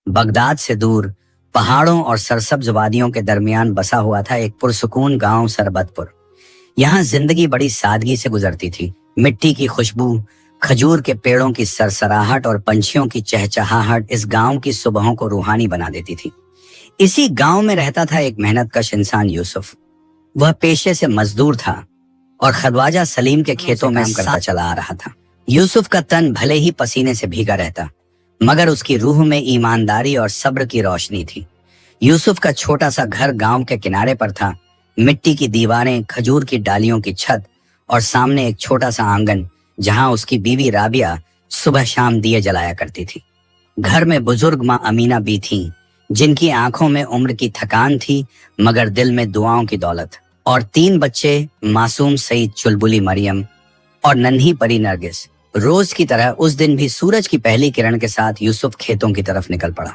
Baghdad से दूर पहाड़ों और सरसब्ज वादियों के दरमियान बसा हुआ था एक पुरसुकून गांव सरबतपुर। यहाँ जिंदगी बड़ी सादगी से गुजरती थी। मिट्टी की खुशबू, खजूर के पेड़ों की सरसराहट और पंछियों की चहचहाहट इस गांव की सुबहों को रूहानी बना देती थी। इसी गांव में रहता था एक मेहनतकश इंसान, यूसुफ। वह पेशे से मजदूर था और खदवाजा सलीम के खेतों में करता चला आ रहा था। यूसुफ का तन भले ही पसीने से भीगा रहता, मगर उसकी रूह में ईमानदारी और सब्र की रोशनी थी। यूसुफ का छोटा सा घर गांव के किनारे पर था। मिट्टी की दीवारें, खजूर की डालियों की छत और सामने एक छोटा सा आंगन जहां उसकी बीवी राबिया सुबह शाम दिए जलाया करती थी। घर में बुजुर्ग माँ अमीना भी थीं, जिनकी आंखों में उम्र की थकान थी मगर दिल में दुआओं की दौलत, और 3 बच्चे, मासूम सईद, चुलबुली मरियम और नन्ही परी नरगिस। रोज की तरह उस दिन भी सूरज की पहली किरण के साथ यूसुफ खेतों की तरफ निकल पड़ा।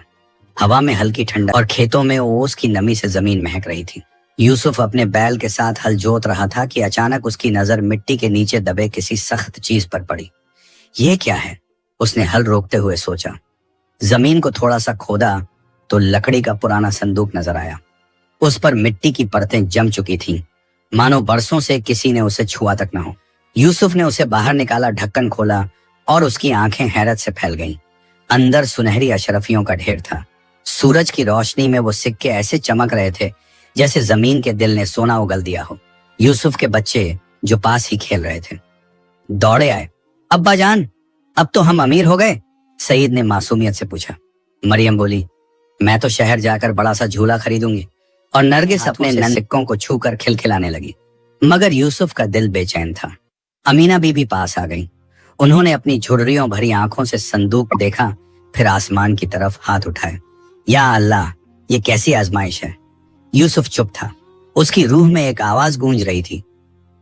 हवा में हल्की ठंडक और खेतों में ओस की नमी से जमीन महक रही थी। यूसुफ अपने बैल के साथ हल जोत रहा था कि अचानक उसकी नजर मिट्टी के नीचे दबे किसी सख्त चीज पर पड़ी। यह क्या है? उसने हल रोकते हुए सोचा। जमीन को थोड़ा सा खोदा तो लकड़ी का पुराना संदूक नजर आया। उस पर मिट्टी की परतें जम चुकी थीं, मानो बरसों से किसी ने उसे छुआ तक न हो। यूसुफ ने उसे बाहर निकाला, ढक्कन खोला और उसकी आंखें हैरत से फैल गईं। अंदर सुनहरी अशरफियों का ढेर था। सूरज की रोशनी में वो सिक्के ऐसे चमक रहे थे जैसे जमीन के दिल ने सोना उगल दिया हो। यूसुफ के बच्चे, जो पास ही खेल रहे थे, दौड़े आए। अब्बा जान, अब तो हम अमीर हो गए? सईद ने मासूमियत से पूछा। मरियम बोली, मैं तो शहर जाकर बड़ा सा झूला खरीदूंगी। और नरगिस अपने नन्हे सिक्कों को छूकर खिलखिलाने लगी। मगर यूसुफ का दिल बेचैन था। अमीना बीबी पास आ गई। उन्होंने अपनी झुर्रियों भरी आंखों से संदूक देखा, फिर आसमान की तरफ हाथ उठाए। या अल्लाह, ये कैसी आजमाइश है? यूसुफ चुप था। उसकी रूह में एक आवाज गूंज रही थी,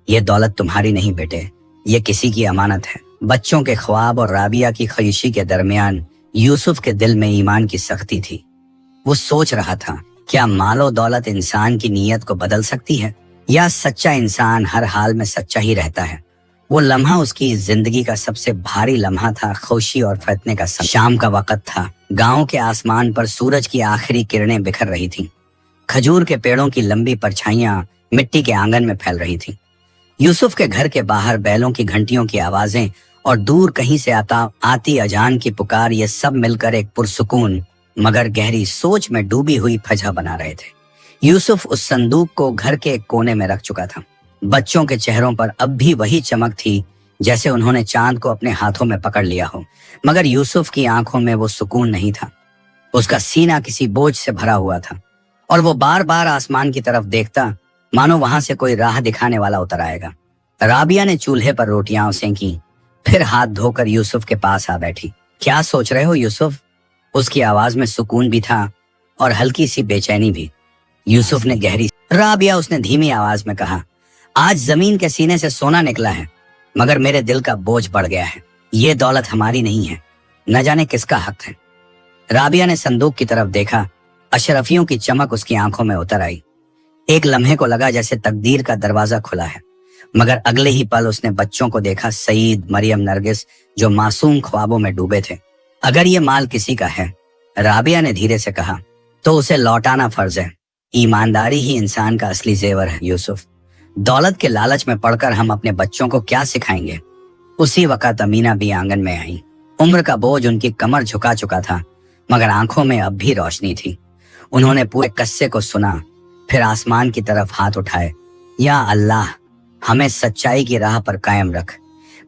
ये दौलत तुम्हारी नहीं बेटे, ये किसी की अमानत है। बच्चों के ख्वाब और राबिया की ख्वाहिशी के दरमियान यूसुफ के दिल में ईमान की सख्ती थी। वो सोच रहा था, क्या मालो दौलत इंसान की नीयत को बदल सकती है, या सच्चा इंसान हर हाल में सच्चा ही रहता है? वो लम्हा उसकी जिंदगी का सबसे भारी लम्हा था। खुशी और फतने का शाम का वक्त था। गांव के आसमान पर सूरज की आखिरी किरणें बिखर रही थीं। खजूर के पेड़ों की लंबी परछाइयां मिट्टी के आंगन में फैल रही थीं। यूसुफ के घर के बाहर बैलों की घंटियों की आवाजें और दूर कहीं से आती अजान की पुकार, ये सब मिलकर एक पुरसुकून मगर गहरी सोच में डूबी हुई फजा बना रहे थे। यूसुफ उस संदूक को घर के एक कोने में रख चुका था। बच्चों के चेहरों पर अब भी वही चमक थी जैसे उन्होंने चांद को अपने हाथों में पकड़ लिया हो, मगर यूसुफ की आंखों में वो सुकून नहीं था। उसका सीना किसी बोझ से भरा हुआ था और वो बार बार आसमान की तरफ देखता, मानो वहां से कोई राह दिखाने वाला उतर आएगा। राबिया ने चूल्हे पर रोटियां सेंकी, फिर हाथ धोकर यूसुफ के पास आ बैठी। क्या सोच रहे हो यूसुफ? उसकी आवाज में सुकून भी था और हल्की सी बेचैनी भी। यूसुफ ने गहरी राबिया, उसने धीमी आवाज में कहा, आज जमीन के सीने से सोना निकला है, मगर मेरे दिल का बोझ बढ़ गया है। ये दौलत हमारी नहीं है, न जाने किसका हक है। राबिया ने संदूक की तरफ देखा। अशरफियों की चमक उसकी आंखों में उतर आई। एक लम्हे को लगा जैसे तकदीर का दरवाजा खुला है, मगर अगले ही पल उसने बच्चों को देखा, सईद, मरियम, नरगिस, जो मासूम ख्वाबों में डूबे थे। अगर ये माल किसी का है, राबिया ने धीरे से कहा, तो उसे लौटाना फर्ज है। ईमानदारी ही इंसान का असली जेवर है यूसुफ। दौलत के लालच में पड़कर हम अपने बच्चों को क्या सिखाएंगे? उसी वक्त अमीना भी आंगन में आई। उम्र का बोझ उनकी कमर झुका चुका था, मगर आंखों में अब भी रोशनी थी। उन्होंने पूरे कस्से को सुना, फिर आसमान की तरफ हाथ उठाए। या अल्लाह, हमें सच्चाई की राह पर कायम रख।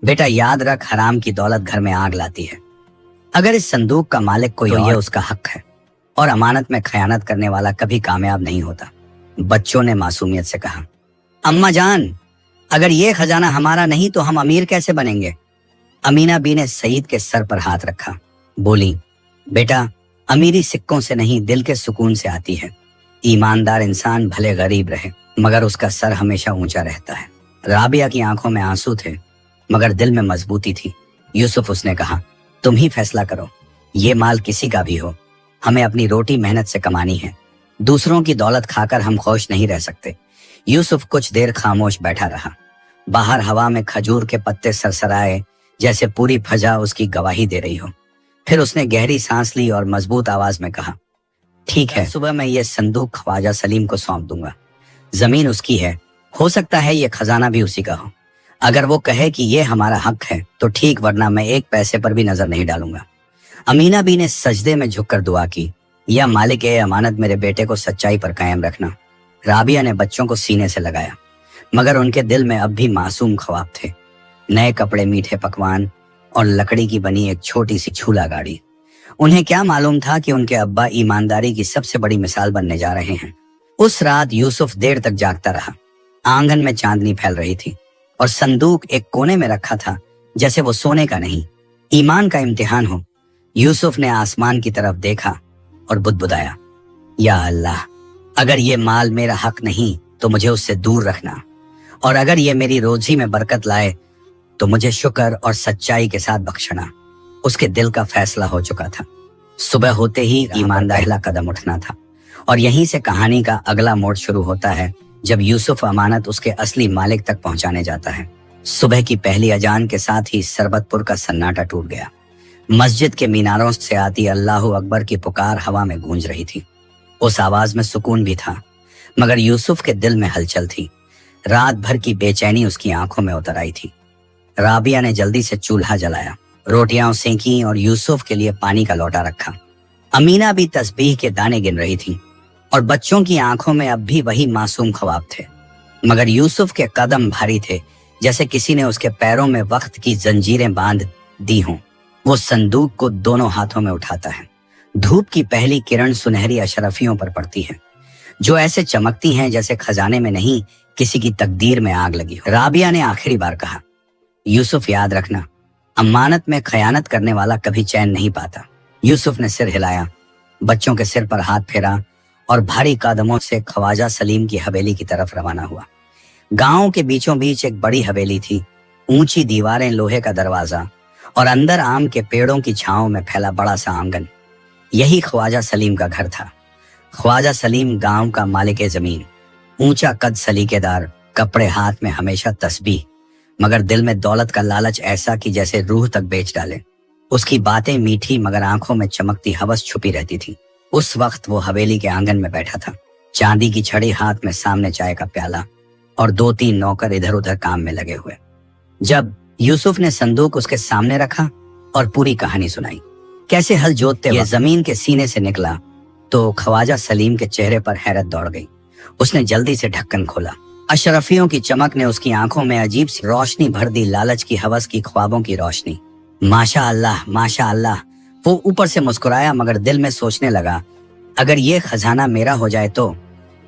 बेटा याद रख, हराम की दौलत घर में आग लाती है। अगर इस संदूक का मालिक कोई और, ये उसका हक है, और अमानत में खयानत करने वाला कभी कामयाब नहीं होता। बच्चों ने मासूमियत से कहा, अम्मा जान, अगर ये खजाना हमारा नहीं तो हम अमीर कैसे बनेंगे? अमीना बी ने सईद के सर पर हाथ रखा, बोली, बेटा, अमीरी सिक्कों से नहीं, दिल के सुकून से आती है। ईमानदार इंसान भले गरीब रहे, मगर उसका सर हमेशा ऊंचा रहता है। राबिया की आंखों में आंसू थे, मगर दिल में मजबूती थी। यूसुफ, उसने कहा, तुम ही फैसला करो। ये माल किसी का भी हो, हमें अपनी रोटी मेहनत से कमानी है। दूसरों की दौलत खाकर हम खुश नहीं रह सकते। यूसुफ कुछ देर खामोश बैठा रहा। बाहर हवा में खजूर के पत्ते सरसराए जैसे पूरी फजा उसकी गवाही दे रही हो। फिर उसने गहरी सांस ली और मजबूत आवाज में कहा, ठीक है, सुबह मैं ये संदूक ख्वाजा सलीम को सौंप दूंगा। जमीन उसकी है, हो सकता है ये खजाना भी उसी का हो। अगर वो कहे कि ये हमारा हक है तो ठीक, वरना मैं एक पैसे पर भी नजर नहीं डालूंगा। अमीना बी ने सजदे में झुककर दुआ की, या मालिक ए अमानत, मेरे बेटे को सच्चाई पर कायम रखना। राबिया ने बच्चों को सीने से लगाया, मगर उनके दिल में अब भी मासूम ख्वाब थे। नए कपड़े, मीठे पकवान और लकड़ी की बनी एक छोटी सी झूला गाड़ी। उन्हें क्या मालूम था कि उनके अब्बा ईमानदारी की सबसे बड़ी मिसाल बनने जा रहे हैं। उस रात यूसुफ देर तक जागता रहा। आंगन में चांदनी फैल रही थी और संदूक एक कोने में रखा था, जैसे वो सोने का नहीं, ईमान का इम्तिहान हो। यूसुफ ने आसमान की तरफ देखा और बुदबुदाया, या अल्लाह, अगर ये माल मेरा हक नहीं तो मुझे उससे दूर रखना, और अगर ये मेरी रोजी में बरकत लाए तो मुझे शुक्र और सच्चाई के साथ बख्शना। उसके दिल का फैसला हो चुका था। सुबह होते ही ईमानदार पहला कदम उठना था, और यहीं से कहानी का अगला मोड़ शुरू होता है, जब यूसुफ अमानत उसके असली मालिक तक पहुंचाने जाता है। सुबह की पहली अजान के साथ ही सरबतपुर का सन्नाटा टूट गया। मस्जिद के मीनारों से आती अल्लाहू अकबर की पुकार हवा में गूंज रही थी। उस आवाज में सुकून भी था, मगर यूसुफ के दिल में हलचल थी। रात भर की बेचैनी उसकी आंखों में उतर आई थी। राबिया ने जल्दी से चूल्हा जलाया, रोटियां सेंकी और यूसुफ के लिए पानी का लोटा रखा। अमीना भी तस्बीह के दाने गिन रही थी, और बच्चों की आंखों में अब भी वही मासूम ख्वाब थे। मगर यूसुफ के कदम भारी थे, जैसे किसी ने उसके पैरों में वक्त की जंजीरें बांध दी हों। वो संदूक को दोनों हाथों में उठाता है। धूप की पहली किरण सुनहरी अशरफियों पर पड़ती है, जो ऐसे चमकती हैं जैसे खजाने में नहीं, किसी की तकदीर में आग लगी हो। राबिया ने आखिरी बार कहा, यूसुफ, याद रखना, अमानत में खयानत करने वाला कभी चैन नहीं पाता। यूसुफ ने सिर हिलाया, बच्चों के सिर पर हाथ फेरा और भारी कदमों से ख्वाजा सलीम की हवेली की तरफ रवाना हुआ। गांव के बीचों बीच एक बड़ी हवेली थी, ऊंची दीवारें, लोहे का दरवाजा और अंदर आम के पेड़ों की छांव में फैला बड़ा सा आंगन। यही ख्वाजा सलीम का घर था। ख्वाजा सलीम गांव का मालिक जमीन, ऊंचा कद, सलीकेदार, कपड़े हाथ में, हमेशा तस्बीह, मगर दिल में दौलत का लालच ऐसा कि जैसे रूह तक बेच डाले। उसकी बातें मीठी, मगर आंखों में चमकती हवस छुपी रहती थी। उस वक्त वो हवेली के आंगन में बैठा था, चांदी की छड़ी हाथ में, सामने चाय का प्याला और 2-3 नौकर इधर उधर काम में लगे हुए। जब यूसुफ ने संदूक उसके सामने रखा और पूरी कहानी सुनाई, कैसे हल जोतते हुए जमीन के सीने से निकला, तो ख्वाजा सलीम के चेहरे पर हैरत दौड़ गई। उसने जल्दी से ढक्कन खोला। अशरफियों की चमक ने उसकी आंखों में अजीब सी रोशनी भर दी, लालच की, हवस की, ख्वाबों की रोशनी। माशा अल्लाह, माशा अल्लाह। वो ऊपर से मुस्कुराया, मगर दिल में सोचने लगा, अगर ये खजाना मेरा हो जाए तो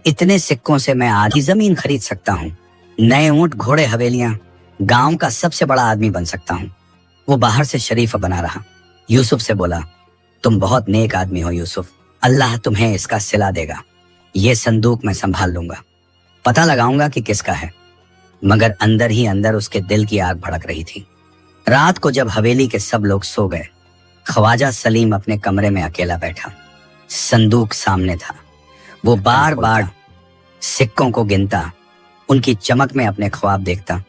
इतने सिक्कों से मैं आधी जमीन खरीद सकता हूँ, नए ऊंट, घोड़े, हवेलियां, गांव का सबसे बड़ा आदमी बन सकता हूँ। वो बाहर से शरीफ बना रहा। यूसुफ से बोला, तुम बहुत नेक आदमी हो यूसुफ, अल्लाह तुम्हें इसका सिला देगा। ये संदूक मैं संभाल लूंगा, पता लगाऊंगा कि किसका है। मगर अंदर ही अंदर उसके दिल की आग भड़क रही थी। रात को जब हवेली के सब लोग सो गए, ख्वाजा सलीम अपने कमरे में अकेला बैठा। संदूक सामने था। वो बार बार सिक्कों को गिनता, उनकी चमक में अपने ख्वाब देखता।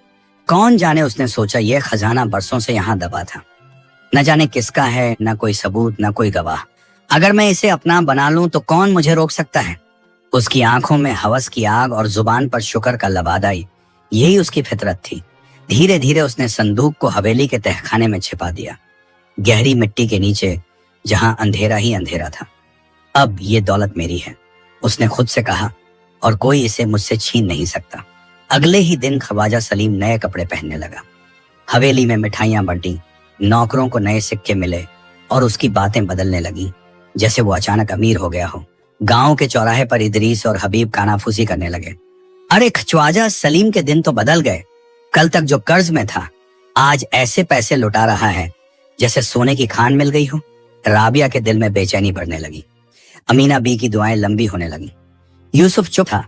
कौन जाने, उसने सोचा, यह खजाना बरसों से यहाँ दबा था, न जाने किसका है, न कोई सबूत, न कोई गवाह। अगर मैं इसे अपना बना लूं तो कौन मुझे रोक सकता है। उसकी आंखों में हवस की आग और जुबान पर शुक्र का लबादाई, यही उसकी फितरत थी। धीरे धीरे उसने संदूक को हवेली के तहखाने में छिपा दिया, गहरी मिट्टी के नीचे, जहां अंधेरा ही अंधेरा था। अब ये दौलत मेरी है, उसने खुद से कहा, और कोई इसे मुझसे छीन नहीं सकता। अगले ही दिन ख्वाजा सलीम नए कपड़े पहनने लगा। हवेली में मिठाइयां बंटी, नौकरों को नए सिक्के मिले और उसकी बातें बदलने लगी, जैसे वो अचानक अमीर हो गया हो। गांव के चौराहे पर इदरीस और हबीब कानाफूसी करने लगे। अरे ख्वाजा सलीम के दिन तो बदल गए। कल तक जो कर्ज में था, आज ऐसे पैसे लुटा रहा है जैसे सोने की खान मिल गई हो। राबिया के दिल में बेचैनी बढ़ने लगी। अमीना बी की दुआएं लंबी होने लगी। यूसुफ चुप था,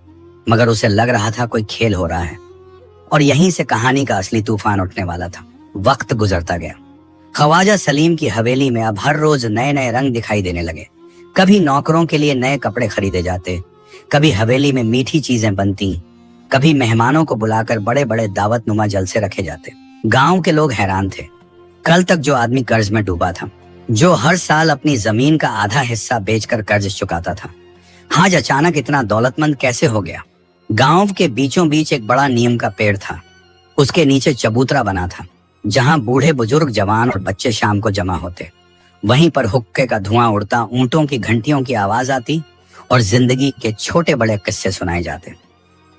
मगर उसे लग रहा था कोई खेल हो रहा है, और यहीं से कहानी का असली तूफान उठने वाला था। वक्त गुजरता गया। ख्वाजा सलीम की हवेली में अब हर रोज नए नए रंग दिखाई देने लगे। कभी नौकरों के लिए नए कपड़े खरीदे जाते, कभी हवेली में मीठी चीजें बनती, कभी मेहमानों को बुलाकर बड़े बड़े दावतनुमा जलसे रखे जाते। गांव के लोग हैरान थे। कल तक जो आदमी कर्ज में डूबा था, जो हर साल अपनी जमीन का आधा हिस्सा बेचकर कर्ज चुकाता था, आज अचानक इतना दौलतमंद कैसे हो गया। गांव के बीचों बीच एक बड़ा नीम का पेड़ था। उसके नीचे चबूतरा बना था, जहां बूढ़े बुजुर्ग, जवान और बच्चे शाम को जमा होते। वहीं पर हुक्के का धुआं उड़ता, ऊंटों की घंटियों की आवाज आती और जिंदगी के छोटे बड़े किस्से सुनाए जाते।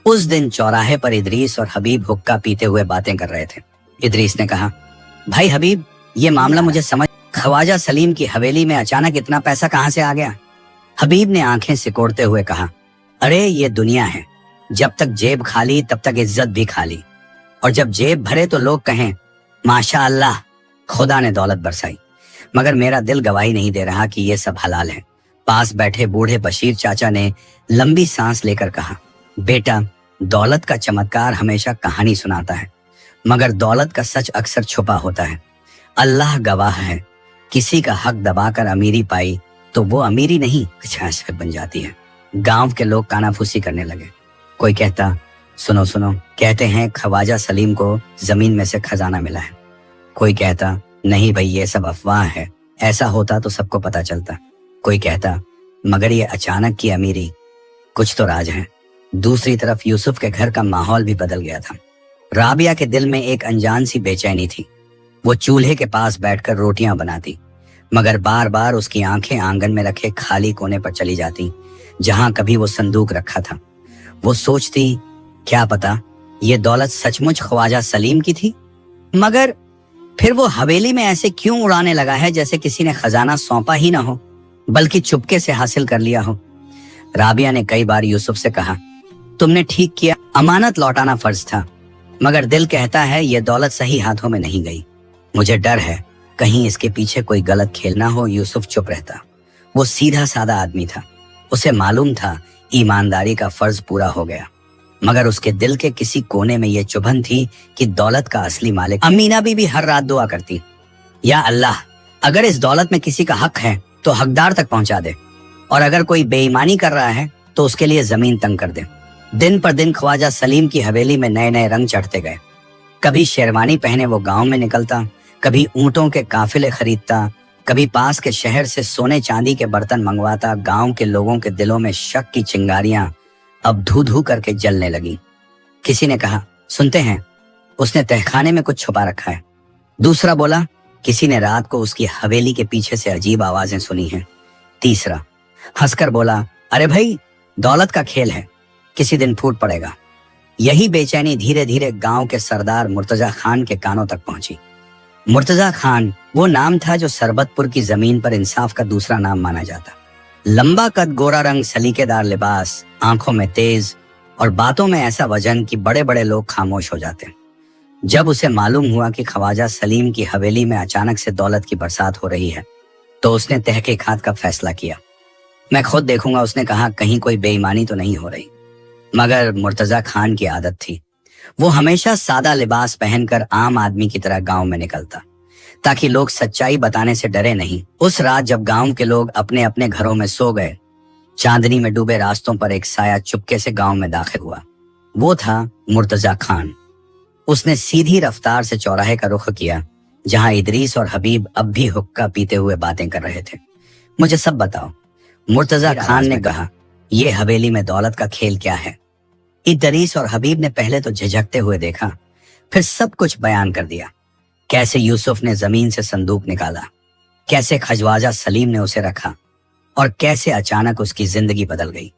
उस दिन चौराहे पर इदरीस और हबीब हुक्का पीते हुए बातें कर रहे थे। इदरीस ने कहा, भाई हबीब, ये मामला मुझे समझ, ख्वाजा सलीम की हवेली में अचानक इतना पैसा कहां से आ गया। हबीब ने आंखें सिकोड़ते हुए कहा, अरे ये दुनिया है, जब तक जेब खाली तब तक इज्जत भी खाली, और जब जेब भरे तो लोग कहें माशा अल्लाह, खुदा ने दौलत बरसाई। मगर मेरा दिल गवाही नहीं दे रहा कि ये सब हलाल है। पास बैठे बूढ़े बशीर चाचा ने लंबी सांस लेकर कहा, बेटा, दौलत का चमत्कार हमेशा कहानी सुनाता है, मगर दौलत का सच अक्सर छुपा होता है। अल्लाह गवाह है, किसी का हक दबाकर अमीरी पाई तो वो अमीरी नहीं, कुछ बन जाती है। गांव के लोग कानाफूसी करने लगे। कोई कहता, सुनो सुनो, कहते हैं ख्वाजा सलीम को जमीन में से खजाना मिला है। कोई कहता, नहीं भाई, ये सब अफवाह है, ऐसा होता तो सबको पता चलता। कोई कहता, मगर ये अचानक की अमीरी, कुछ तो राज है। दूसरी तरफ यूसुफ के घर का माहौल भी बदल गया था। राबिया के दिल में एक अनजान सी बेचैनी थी। वो चूल्हे के पास बैठकर रोटियां बनाती, मगर बार बार उसकी आंखें आंगन में रखे खाली कोने पर चली जाती, जहां कभी वो संदूक रखा था। वो सोचती, क्या पता ये दौलत सचमुच ख्वाजा सलीम की थी। मगर फिर वो हवेली में ऐसे क्यों उड़ाने लगा है जैसे किसी ने खजाना सौंपा ही ना हो, बल्कि चुपके से हासिल कर लिया हो। राबिया ने कई बार यूसुफ से कहा, तुमने ठीक किया, अमानत लौटाना फर्ज था, मगर दिल कहता है ये दौलत सही हाथों में नहीं गई। मुझे डर है कहीं इसके पीछे कोई गलत खेल ना हो। यूसुफ चुप रहता। वो सीधा सादा आदमी था। उसे मालूम था ईमानदारी का फर्ज पूरा हो गया, मगर उसके दिल के किसी कोने में यह चुभन थी कि दौलत का असली मालिक। अमीना भी हर रात दुआ करती, या अल्लाह, अगर इस दौलत में किसी का हक है तो हकदार तक पहुंचा दे, और अगर कोई बेईमानी कर रहा है तो उसके लिए जमीन तंग कर दे। दिन पर दिन ख्वाजा सलीम की हवेली में नए नए रंग चढ़ते गए। कभी शेरवानी पहने वो गांव में निकलता, कभी ऊंटों के काफिले खरीदता, कभी पास के शहर से सोने चांदी के बर्तन मंगवाता। गांव के लोगों के दिलों में शक की चिंगारियां अब धू धू करके जलने लगी। किसी ने कहा, सुनते हैं उसने तहखाने में कुछ छुपा रखा है। दूसरा बोला, किसी ने रात को उसकी हवेली के पीछे से अजीब आवाजें सुनी हैं। तीसरा हंसकर बोला, अरे भाई, दौलत का खेल है, किसी दिन फूट पड़ेगा। यही बेचैनी धीरे धीरे गांव के सरदार मुर्तजा खान के कानों तक पहुंची। मुर्तजा खान वो नाम था जो सरबतपुर की जमीन पर इंसाफ का दूसरा नाम माना जाता। लंबा कद, गोरा रंग, सलीकेदार लिबास, आंखों में तेज और बातों में ऐसा वजन कि बड़े बड़े लोग खामोश हो जाते। जब उसे मालूम हुआ कि ख्वाजा सलीम की हवेली में अचानक से दौलत की बरसात हो रही है, तो उसने तहकीकात का फैसला किया। मैं खुद देखूंगा, उसने कहा, कहीं कोई बेईमानी तो नहीं हो रही। मगर मुर्तजा खान की आदत थी, वो हमेशा सादा लिबास पहनकर आम आदमी की तरह गांव में निकलता, ताकि लोग सच्चाई बताने से डरे नहीं। उस रात जब गांव के लोग अपने अपने घरों में सो गए, चांदनी में डूबे रास्तों पर एक साया चुपके से गांव में दाखिल हुआ। वो था मुर्तजा खान। उसने सीधी रफ्तार से चौराहे का रुख किया, जहां इदरीस और हबीब अब भी हुक्का पीते हुए बातें कर रहे थे। मुझे सब बताओ, मुर्तजा खान ने कहा, ये हवेली में दौलत का खेल क्या है। इदरीस और हबीब ने पहले तो झिझकते हुए देखा, फिर सब कुछ बयान कर दिया। कैसे यूसुफ ने जमीन से संदूक निकाला, कैसे ख्वाजा सलीम ने उसे रखा, और कैसे अचानक उसकी जिंदगी बदल गई।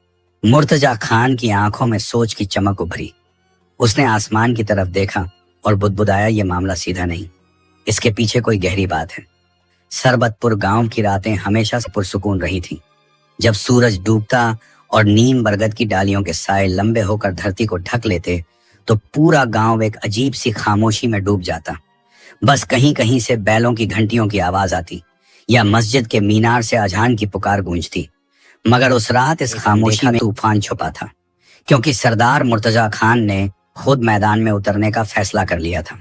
मुर्तजा खान की आंखों में सोच की चमक उभरी। उसने आसमान की तरफ देखा और बुदबुदाया, ये मामला सीधा नहीं, इसके पीछे कोई गहरी बात है। सरबतपुर गांव की रातें हमेशा से पुरसुकून रही थीं। जब सूरज डूबता और नीम बरगद की डालियों के साए लंबे होकर धरती को ढक लेते, तो पूरा गांव एक अजीब सी खामोशी में डूब जाता। बस कहीं कहीं से बैलों की घंटियों की आवाज आती, या मस्जिद के मीनार से अजान की पुकार गूंजती। मगर उस रात इस खामोशी में तूफान छुपा था, क्योंकि सरदार मुर्तजा खान ने खुद मैदान में उतरने का फैसला कर लिया था।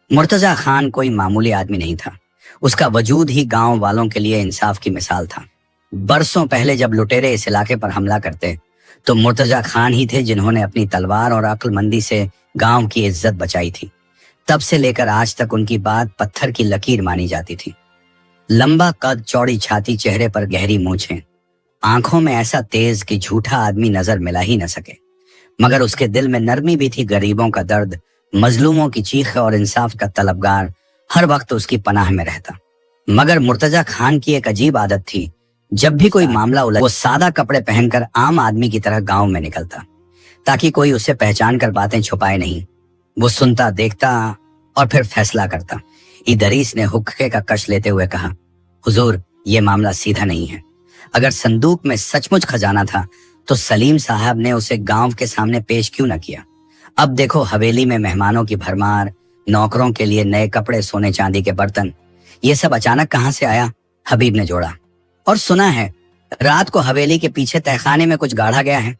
मुर्तजा खान कोई मामूली आदमी नहीं था। उसका वजूद ही गांव वालों के लिए इंसाफ की मिसाल था। बरसों पहले जब लुटेरे इस इलाके पर हमला करते, तो मुर्तजा खान ही थे जिन्होंने अपनी तलवार और अक्लमंदी से गांव की इज्जत बचाई थी। तब से लेकर आज तक उनकी बात पत्थर की लकीर मानी जाती थी। लंबा कद, चौड़ी छाती, चेहरे पर गहरी मूछें, आंखों में ऐसा तेज कि झूठा आदमी नजर मिला ही न सके। मगर उसके दिल में नरमी भी थी। गरीबों का दर्द, मजलूमों की चीख और इंसाफ का तलबगार हर वक्त उसकी पनाह में रहता। मगर मुर्तजा खान की एक अजीब आदत थी। जब भी कोई मामला उलझ, वो सादा कपड़े पहनकर आम आदमी की तरह गांव में निकलता, ताकि कोई उसे पहचान कर बातें छुपाए नहीं। वो सुनता, देखता और फिर फैसला करता। इदरीस ने हुक्के का कश लेते हुए कहा, हुजूर, ये मामला सीधा नहीं है। अगर संदूक में सचमुच खजाना था तो सलीम साहब ने उसे गांव के सामने पेश क्यों न किया? अब देखो, हवेली में मेहमानों की भरमार, नौकरों के लिए नए कपड़े, सोने चांदी के बर्तन, ये सब अचानक कहां से आया? हबीब ने जोड़ा। और सुना है रात को हवेली के पीछे तहखाने में कुछ गाढ़ा गया है।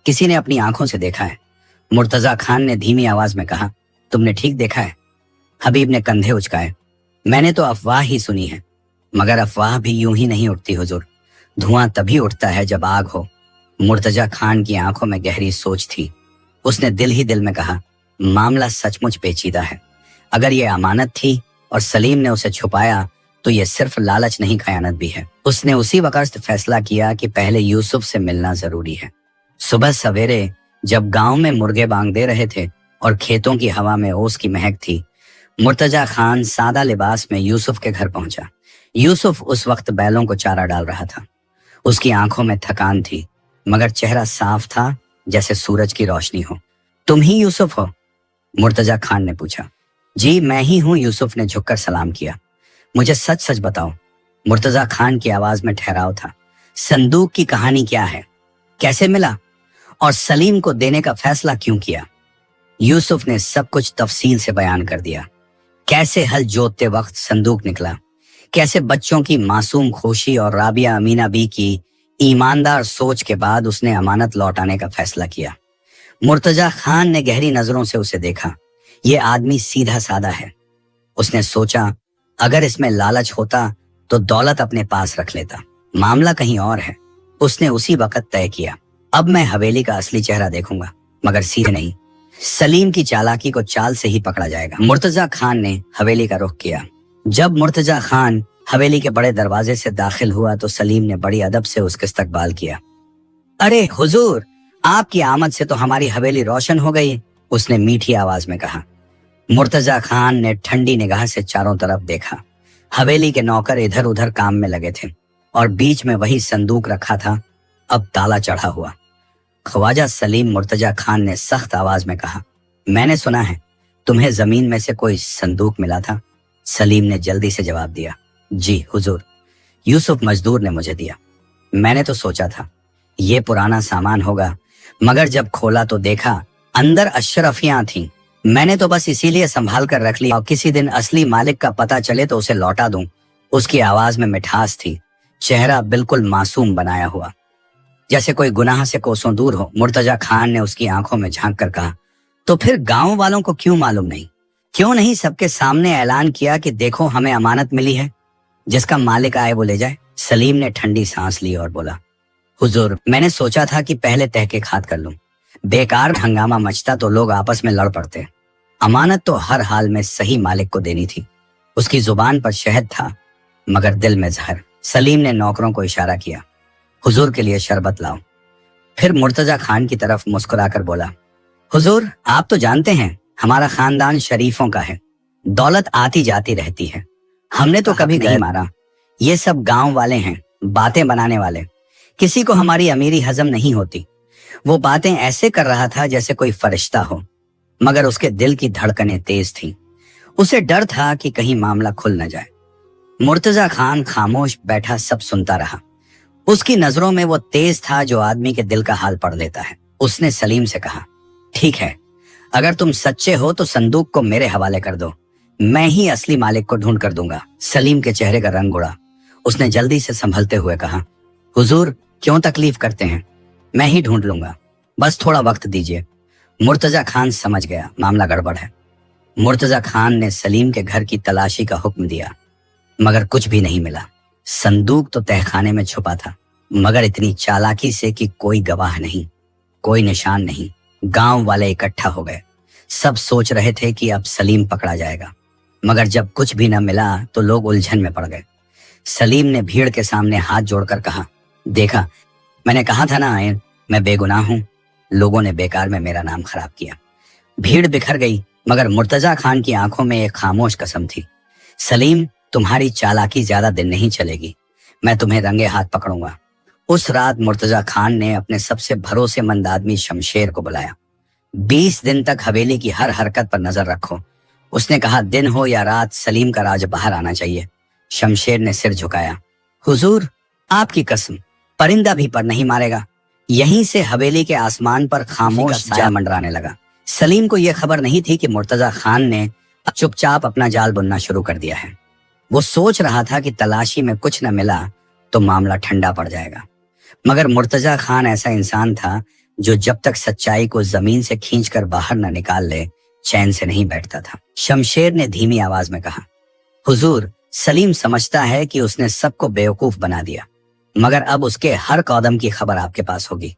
किसी ने अपनी आंखों से देखा है। मुर्तजा खान ने धीमी आवाज में कहा, तुमने ठीक देखा है? हबीब ने कंधे उचकाए। मैंने तो अफवाह ही सुनी है, मगर अफवाह भी यूं ही नहीं उठती हुजूर। धुआं तभी उठता है जब आग हो। मुर्तजा खान की आंखों में गहरी सोच थी। उसने दिल ही दिल में कहा, मामला सचमुच पेचीदा है। अगर ये अमानत थी और सलीम ने उसे छुपाया तो ये सिर्फ लालच नहीं, खयानत भी है। उसने उसी वक्त फैसला किया कि पहले यूसुफ से मिलना जरूरी है। सुबह सवेरे जब गांव में मुर्गे बांग दे रहे थे और खेतों की हवा में ओस की महक थी, मुर्तजा खान सादा लिबास में यूसुफ के घर पहुंचा। यूसुफ उस वक्त बैलों को चारा डाल रहा था। उसकी आंखों में थकान थी, मगर चेहरा साफ था जैसे सूरज की रोशनी हो। तुम ही यूसुफ हो? मुर्तजा खान ने पूछा। जी, मैं ही हूं, यूसुफ ने झुककर सलाम किया। मुझे सच सच बताओ। मुर्तजा खान की आवाज में ठहराव था। संदूक की कहानी क्या है? कैसे मिला? और सलीम को देने का फैसला क्यों किया? यूसुफ ने सब कुछ तफसील से बयान कर दिया। कैसे हल जोतते वक्त संदूक निकला, कैसे बच्चों की मासूम खुशी और राबिया अमीना बी की ईमानदार सोच के बाद उसने अमानत लौटाने का फैसला किया। मुर्तजा खान ने गहरी नजरों से उसे देखा। ये आदमी सीधा सादा है। उसने सोचा, अगर इसमें लालच होता तो दौलत अपने पास रख लेता। मामला कहीं और है। उसने उसी वक्त तय किया, अब मैं हवेली का असली चेहरा देखूंगा, मगर सीधे नहीं। सलीम की चालाकी को चाल से ही पकड़ा जाएगा। मुर्तजा खान ने हवेली का रुख किया। जब मुर्तजा खान हवेली के बड़े दरवाजे से दाखिल हुआ तो सलीम ने बड़ी अदब से उसका इस्तकबाल किया। अरे हुजूर, आपकी आमद से तो हमारी हवेली रोशन हो गई, उसने मीठी आवाज में कहा। मुर्तजा खान ने ठंडी निगाह से चारों तरफ देखा। हवेली के नौकर इधर उधर काम में लगे थे और बीच में वही संदूक रखा था, अब ताला चढ़ा हुआ। ख्वाजा सलीम, मुर्तजा खान ने सख्त आवाज में कहा, मैंने सुना है तुम्हें जमीन में से कोई संदूक मिला था। सलीम ने जल्दी से जवाब दिया, जी हुजूर, यूसुफ मजदूर ने मुझे दिया। मैंने तो सोचा था ये पुराना सामान होगा, मगर जब खोला तो देखा अंदर अशरफियां थीं। मैंने तो बस इसीलिए संभाल कर रख लिया और किसी दिन असली मालिक का पता चले तो उसे लौटा दूं। उसकी आवाज में मिठास थी, चेहरा बिल्कुल मासूम बनाया हुआ, जैसे कोई गुनाह से कोसों दूर हो। मुर्तजा खान ने उसकी आंखों में झांक कर कहा, तो फिर गांव वालों को क्यों मालूम नहीं? क्यों नहीं सबके सामने ऐलान किया कि देखो हमें अमानत मिली है, जिसका मालिक आए वो ले जाए? सलीम ने ठंडी सांस ली और बोला, हुजूर, मैंने सोचा था कि पहले तहकीकात कर लूं। बेकार हंगामा मचता तो लोग आपस में लड़ पड़ते। अमानत तो हर हाल में सही मालिक को देनी थी। उसकी जुबान पर शहद था, मगर दिल में जहर। सलीम ने नौकरों को इशारा किया, हुजूर के लिए शरबत लाओ। फिर मुर्तजा खान की तरफ मुस्कुराकर बोला, हुजूर, आप तो जानते हैं हमारा खानदान शरीफों का है, दौलत आती जाती रहती है। हमने तो कभी नहीं मारा। ये सब गांव वाले हैं, बातें बनाने वाले। किसी को हमारी अमीरी हजम नहीं होती। वो बातें ऐसे कर रहा था जैसे कोई फरिश्ता हो, मगर उसके दिल की धड़कनें तेज थीं। उसे डर था कि कहीं मामला खुल न जाए। मुर्तजा खान खामोश बैठा सब सुनता रहा। उसकी नजरों में वो तेज था जो आदमी के दिल का हाल पढ़ लेता है। उसने सलीम से कहा, ठीक है, अगर तुम सच्चे हो तो संदूक को मेरे हवाले कर दो, मैं ही असली मालिक को ढूंढ कर दूंगा। सलीम के चेहरे का रंग उड़ा। उसने जल्दी से संभलते हुए कहा, हुजूर, क्यों तकलीफ करते हैं, मैं ही ढूंढ लूंगा, बस थोड़ा वक्त दीजिए। मुर्तजा खान समझ गया मामला गड़बड़ है। मुर्तजा खान ने सलीम के घर की तलाशी का हुक्म दिया, मगर कुछ भी नहीं मिला। संदूक तो तहखाने में छुपा था, मगर इतनी चालाकी से कि कोई गवाह नहीं, कोई निशान नहीं। गांव वाले इकट्ठा हो गए। सब सोच रहे थे कि अब सलीम पकड़ा जाएगा, मगर जब कुछ भी न मिला तो लोग उलझन में पड़ गए। सलीम ने भीड़ के सामने हाथ जोड़कर कहा, देखा, मैंने कहा था ना आयन, मैं बेगुनाह हूं। लोगों ने बेकार में मेरा नाम खराब किया। भीड़ बिखर गई, मगर मुर्तजा खान की आंखों में एक खामोश कसम थी। सलीम, तुम्हारी चालाकी ज्यादा दिन नहीं चलेगी, मैं तुम्हें रंगे हाथ पकड़ूंगा। उस रात मुर्तजा खान ने अपने सबसे भरोसेमंद आदमी शमशेर को बुलाया। 20 दिन तक हवेली की हर हरकत पर नजर रखो। उसने कहा, दिन हो या रात, सलीम का राज बाहर आना चाहिए। शमशेर ने सिर झुकाया। हुजूर, आपकी कसम, परिंदा भी पर नहीं मारेगा। यहीं से हवेली के आसमान पर खामोश साया मंडराने लगा। सलीम को यह खबर नहीं थी कि मुर्तजा खान ने चुपचाप अपना जाल बुनना शुरू कर दिया है। वो सोच रहा था कि तलाशी में कुछ न मिला तो मामला ठंडा पड़ जाएगा, मगर मुर्तजा खान ऐसा इंसान था जो जब तक सच्चाई को जमीन से खींचकर बाहर न निकाल ले, चैन से नहीं बैठता था। शमशेर ने धीमी आवाज में कहा, हुजूर, सलीम समझता है कि उसने सबको बेवकूफ बना दिया, मगर अब उसके हर कदम की खबर आपके पास होगी।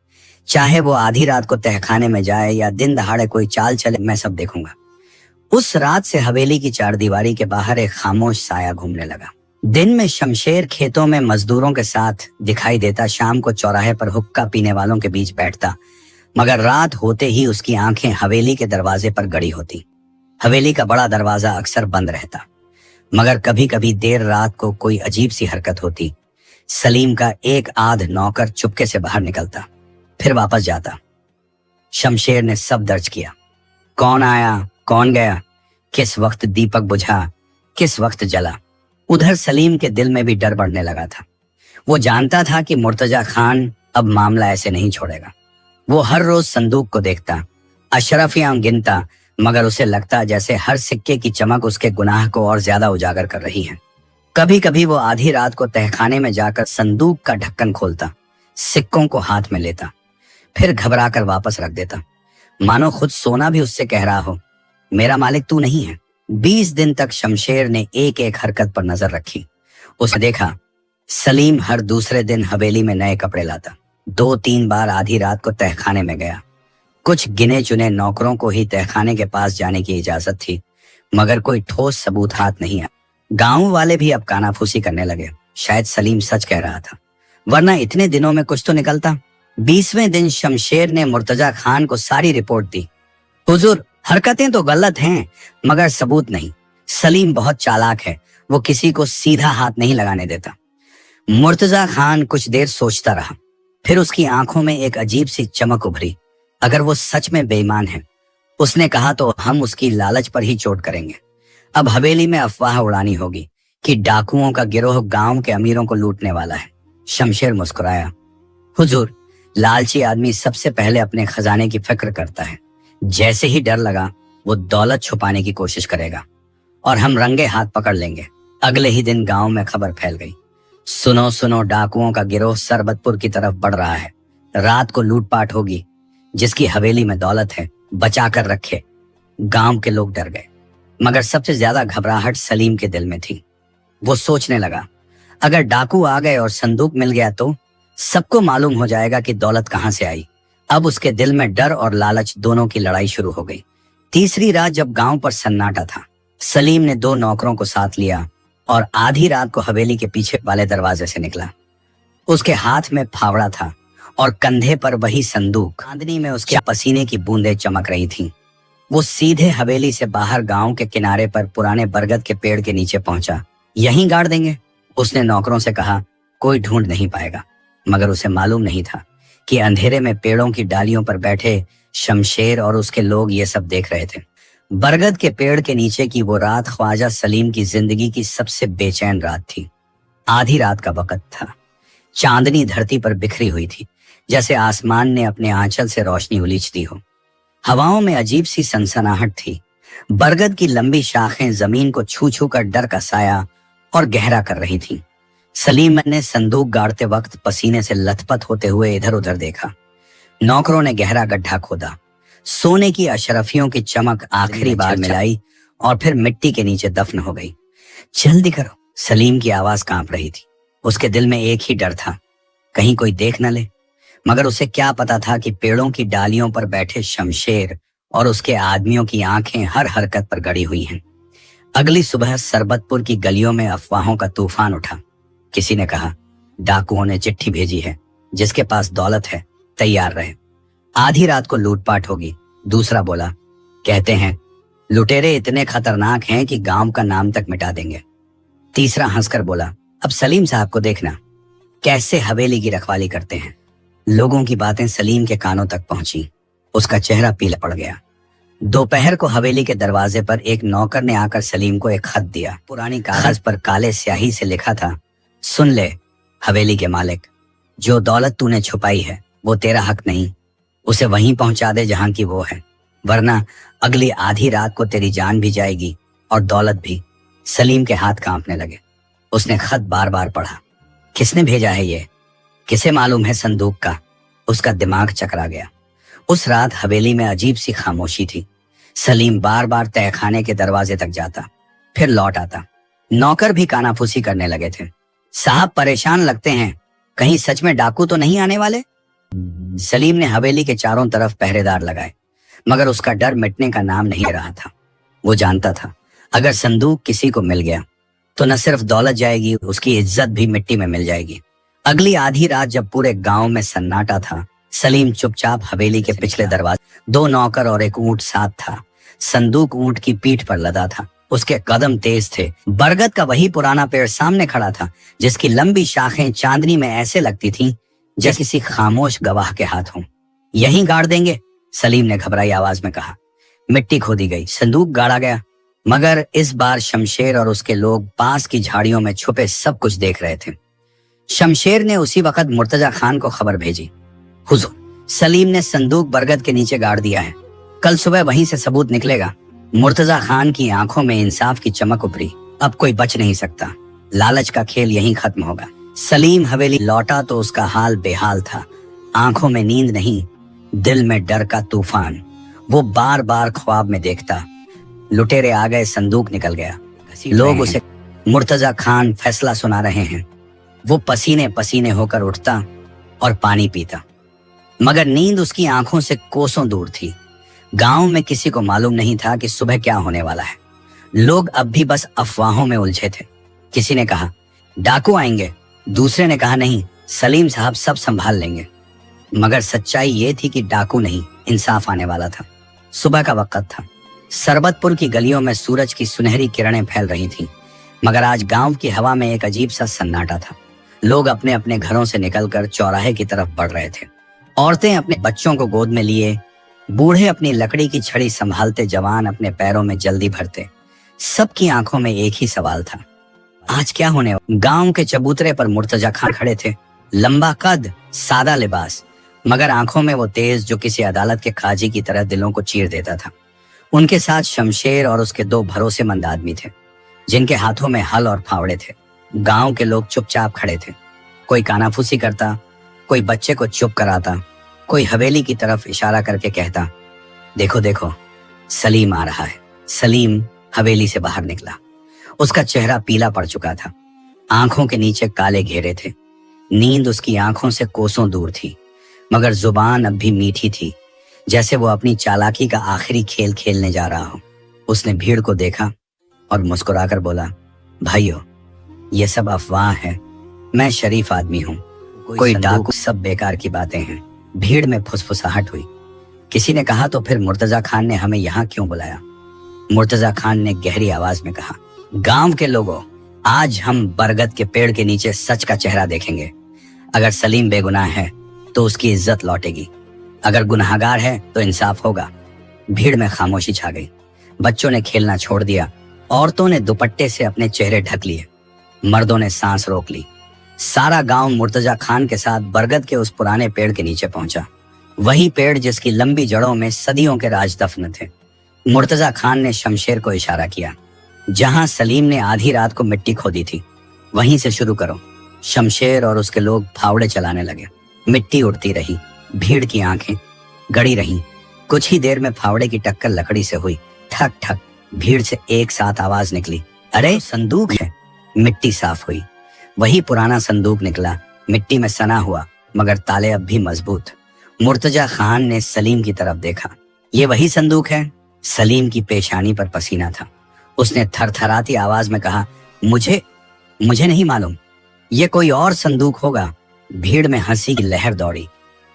चाहे वो आधी रात को तहखाने में जाए या दिन दहाड़े कोई चाल चले, मैं सब देखूंगा। उस रात से हवेली की चारदीवारी के बाहर एक खामोश साया घूमने लगा। दिन में शमशेर खेतों में मजदूरों के साथ दिखाई देता, शाम को चौराहे पर हुक्का पीने वालों के बीच बैठता, मगर रात होते ही उसकी आंखें हवेली के दरवाजे पर गड़ी होती। हवेली का बड़ा दरवाजा अक्सर बंद रहता, मगर कभी कभी देर रात को कोई अजीब सी हरकत होती। सलीम का एक आध नौकर चुपके से बाहर निकलता, फिर वापस जाता। शमशेर ने सब दर्ज किया, कौन आया, कौन गया, किस वक्त दीपक बुझा, किस वक्त जला। उधर सलीम के दिल में भी डर बढ़ने लगा था। वो जानता था कि मुर्तजा खान अब मामला ऐसे नहीं छोड़ेगा। वो हर रोज संदूक को देखता, अशरफियां गिनता, मगर उसे लगता जैसे हर सिक्के की चमक उसके गुनाह को और ज्यादा उजागर कर रही है। कभी कभी वो आधी रात को तहखाने में जाकर संदूक का ढक्कन खोलता, सिक्कों को हाथ में लेता, फिर घबरा कर वापस रख देता, मानो खुद सोना भी उससे कह रहा हो, मेरा मालिक तू नहीं है। 20 दिन तक शमशेर ने एक एक हरकत पर नजर रखी। उसने देखा, सलीम हर दूसरे दिन हवेली में नए कपड़े लाता, 2-3 बार आधी रात को तहखाने में गया। कुछ गिने चुने नौकरों को ही तहखाने के पास जाने की इजाजत थी, मगर कोई ठोस सबूत हाथ नहीं आया। गांव वाले भी अब कानाफूसी करने लगे, शायद सलीम सच कह रहा था, वरना इतने दिनों में कुछ तो निकलता। 20वें दिन शमशेर ने मुर्तजा खान को सारी रिपोर्ट दी। हुजूर, हरकतें तो गलत हैं, मगर सबूत नहीं। सलीम बहुत चालाक है, वो किसी को सीधा हाथ नहीं लगाने देता। मुर्तजा खान कुछ देर सोचता रहा, फिर उसकी आंखों में एक अजीब सी चमक उभरी। अगर वो सच में बेईमान है, उसने कहा, तो हम उसकी लालच पर ही चोट करेंगे। अब हवेली में अफवाह उड़ानी होगी कि डाकुओं का गिरोह गांव के अमीरों को लूटने वाला है। शमशेर मुस्कुराया, हुजूर, लालची आदमी सबसे पहले अपने खजाने की फिक्र करता है। जैसे ही डर लगा, वो दौलत छुपाने की कोशिश करेगा और हम रंगे हाथ पकड़ लेंगे। अगले ही दिन गांव में खबर फैल गई, सुनो सुनो, डाकुओं का गिरोह सरबतपुर की तरफ बढ़ रहा है। रात को लूटपाट होगी, जिसकी हवेली में दौलत है बचा कर रखे। गांव के लोग डर गए, मगर सबसे ज्यादा घबराहट सलीम के दिल में थी। वो सोचने लगा, अगर डाकू आ गए और संदूक मिल गया तो सबको मालूम हो जाएगा कि दौलत कहां से आई। अब उसके दिल में डर और लालच दोनों की लड़ाई शुरू हो गई। तीसरी रात जब गांव पर सन्नाटा था, सलीम ने 2 नौकरों को साथ लिया और आधी रात को हवेली के पीछे वाले दरवाजे से निकला। उसके हाथ में फावड़ा था और कंधे पर वही संदूक। चांदनी में उसके पसीने की बूंदें चमक रही थीं। वो सीधे हवेली से बाहर गांव के किनारे पर पुराने बरगद के पेड़ के नीचे पहुंचा। यहीं गाड़ देंगे, उसने नौकरों से कहा। कोई ढूंढ नहीं पाएगा, मगर उसे मालूम नहीं था कि अंधेरे में पेड़ों की डालियों पर बैठे शमशेर और उसके लोग ये सब देख रहे थे। बरगद के पेड़ के नीचे की वो रात ख्वाजा सलीम की जिंदगी की सबसे बेचैन रात थी। आधी रात का वक्त था। चांदनी धरती पर बिखरी हुई थी, जैसे आसमान ने अपने आंचल से रोशनी उलीच दी हो। हवाओं में अजीब सी सनसनाहट थी। बरगद की लंबी शाखें जमीन को छू छू कर डर का साया और गहरा कर रही थीं। सलीम ने संदूक गाड़ते वक्त पसीने से लथपथ होते हुए इधर उधर देखा। नौकरों ने गहरा गड्ढा खोदा, सोने की अशरफियों की चमक आखिरी बार मिलाई और फिर मिट्टी के नीचे दफन हो गई। जल्दी करो, सलीम की आवाज कांप रही थी। उसके दिल में एक ही डर था, कहीं कोई देख न ले। मगर उसे क्या पता था कि पेड़ों की डालियों पर बैठे शमशेर और उसके आदमियों की आंखें हर हरकत पर गड़ी हुई हैं। अगली सुबह सरबतपुर की गलियों में अफवाहों का तूफान उठा। किसी ने कहा, डाकुओं ने चिट्ठी भेजी है, जिसके पास दौलत है तैयार रहे, आधी रात को लूटपाट होगी। दूसरा बोला, कहते हैं लुटेरे इतने खतरनाक हैं कि गांव का नाम तक मिटा देंगे। तीसरा हंसकर बोला, अब सलीम साहब को देखना कैसे हवेली की रखवाली करते हैं। लोगों की बातें सलीम के कानों तक पहुंची। उसका चेहरा पीला पड़ गया। दोपहर को हवेली के दरवाजे पर एक नौकर ने आकर सलीम को एक खत दिया। पुरानी कागज पर काले स्याही से लिखा था, सुन ले हवेली के मालिक, जो दौलत तूने छुपाई है वो तेरा हक नहीं, उसे वहीं पहुंचा दे जहां की वो है, वरना अगली आधी रात को तेरी जान भी जाएगी और दौलत भी। सलीम के हाथ कांपने लगे। उसने खत बार बार पढ़ा। किसने भेजा है ये? किसे मालूम है संदूक का? उसका दिमाग चकरा गया। उस रात हवेली में अजीब सी खामोशी थी। सलीम बार बार तहखाने के दरवाजे तक जाता, फिर लौट आता। नौकर भी कानाफूसी करने लगे थे। साहब परेशान लगते हैं, कहीं सच में डाकू तो नहीं आने वाले? सलीम ने हवेली के चारों तरफ पहरेदार लगाए, मगर उसका डर मिटने का नाम नहीं रहा था। वो जानता था अगर संदूक किसी को मिल गया तो न सिर्फ दौलत जाएगी, उसकी इज्जत भी मिट्टी में मिल जाएगी। अगली आधी रात जब पूरे गांव में सन्नाटा था, सलीम चुपचाप हवेली के पिछले दरवाजे, 2 नौकर और एक ऊंट साथ था। संदूक ऊंट की पीठ पर लदा था। उसके कदम तेज थे। बरगद का वही पुराना पेड़ सामने खड़ा था, जिसकी लंबी शाखें चांदनी में ऐसे लगती थीं जैसे किसी खामोश गवाह के हाथ हों। यहीं गाड़ देंगे, सलीम ने घबराई आवाज में कहा। मिट्टी खोदी गई, संदूक गाड़ा गया, मगर इस बार शमशेर और उसके लोग पास की झाड़ियों में छुपे सब कुछ देख रहे थे। शमशेर ने उसी वक्त मुर्तजा खान को खबर भेजी, हुजूर, सलीम ने संदूक बरगद के नीचे गाड़ दिया है, कल सुबह वहीं से सबूत निकलेगा। मुर्तजा खान की आंखों में इंसाफ की चमक उभरी। अब कोई बच नहीं सकता, लालच का खेल यहीं खत्म होगा। सलीम हवेली लौटा तो उसका हाल बेहाल था। आंखों में नींद नहीं, दिल में डर का तूफान। वो बार बार ख्वाब में देखता, लुटेरे आ गए, संदूक निकल गया, लोग उसे मुर्तजा खान फैसला सुना रहे हैं। वो पसीने पसीने होकर उठता और पानी पीता, मगर नींद उसकी आंखों से कोसों दूर थी। गांव में किसी को मालूम नहीं था कि सुबह क्या होने वाला है। लोग अब भी बस अफवाहों में उलझे थे। किसी ने कहा डाकू आएंगे, दूसरे ने कहा नहीं, सलीम साहब सब संभाल लेंगे। मगर सच्चाई ये थी कि डाकू नहीं, इंसाफ आने वाला था। सुबह का वक्त था। सरबतपुर की गलियों में सूरज की सुनहरी किरणें फैल रही थीं, मगर आज गांव की हवा में एक अजीब सा सन्नाटा था। लोग अपने अपने घरों से निकलकर चौराहे की तरफ बढ़ रहे थे। औरतें अपने बच्चों को गोद में लिए, बूढ़े अपनी लकड़ी की छड़ी संभालते, जवान अपने पैरों में जल्दी भरते। सबकी आंखों में एक ही सवाल था, आज क्या होने? गांव के चबूतरे पर मुर्तजा खान खड़े थे, लंबा कद, सादा लिबास, मगर आंखों में वो तेज जो किसी अदालत के काजी की तरह दिलों को चीर देता था। उनके साथ शमशेर और उसके 2 भरोसेमंद आदमी थे, जिनके हाथों में हल और फावड़े थे। गांव के लोग चुपचाप खड़े थे। कोई कानाफूसी करता, कोई बच्चे को चुप कराता, कोई हवेली की तरफ इशारा करके कहता, देखो देखो सलीम आ रहा है। सलीम हवेली से बाहर निकला। उसका चेहरा पीला पड़ चुका था, आंखों के नीचे काले घेरे थे। नींद उसकी आंखों से कोसों दूर थी, मगर जुबान अब भी मीठी थी, जैसे वो अपनी चालाकी का आखिरी खेल खेलने जा रहा हो। उसने भीड़ को देखा और मुस्कुराकर बोला, भाइयों, ये सब अफवाह है, मैं शरीफ आदमी हूँ, कोई डाकू, सब बेकार की बातें हैं। भीड़ में फुसफुसाहट हुई। किसी ने कहा, तो फिर मुर्तजा खान ने हमें यहाँ क्यों बुलाया? मुर्तजा खान ने गहरी आवाज में कहा, गांव के लोगों, आज हम बरगद के पेड़ के नीचे सच का चेहरा देखेंगे। अगर सलीम बेगुनाह है तो उसकी इज्जत लौटेगी, अगर गुनाहगार है तो इंसाफ होगा। भीड़ में खामोशी छा गई। बच्चों ने खेलना छोड़ दिया, औरतों ने दुपट्टे से अपने चेहरे ढक लिए, मर्दों ने सांस रोक ली। सारा गांव मुर्तजा खान के साथ बरगद के उस पुराने पेड़ के नीचे पहुंचा, वही पेड़ जिसकी लंबी जड़ों में सदियों के राज दफन थे। मुर्तजा खान ने शमशेर को इशारा किया, जहां सलीम ने आधी रात को मिट्टी खोदी थी, वहीं से शुरू करो। शमशेर और उसके लोग फावड़े चलाने लगे। मिट्टी उड़ती रही, भीड़ की आंखें गड़ी रहीं। कुछ ही देर में फावड़े की टक्कर लकड़ी से हुई, ठक ठक। भीड़ से एक साथ आवाज निकली, अरे संदूक है। मिट्टी साफ हुई, वही पुराना संदूक निकला, मिट्टी में सना हुआ, मगर ताले अब भी मजबूत। मुर्तजा खान ने सलीम की तरफ देखा, ये वही संदूक है। सलीम की पेशानी पर पसीना था। उसने थरथराती आवाज में कहा, मुझे नहीं मालूम। ये कोई और संदूक होगा। भीड़ में हंसी की लहर दौड़ी।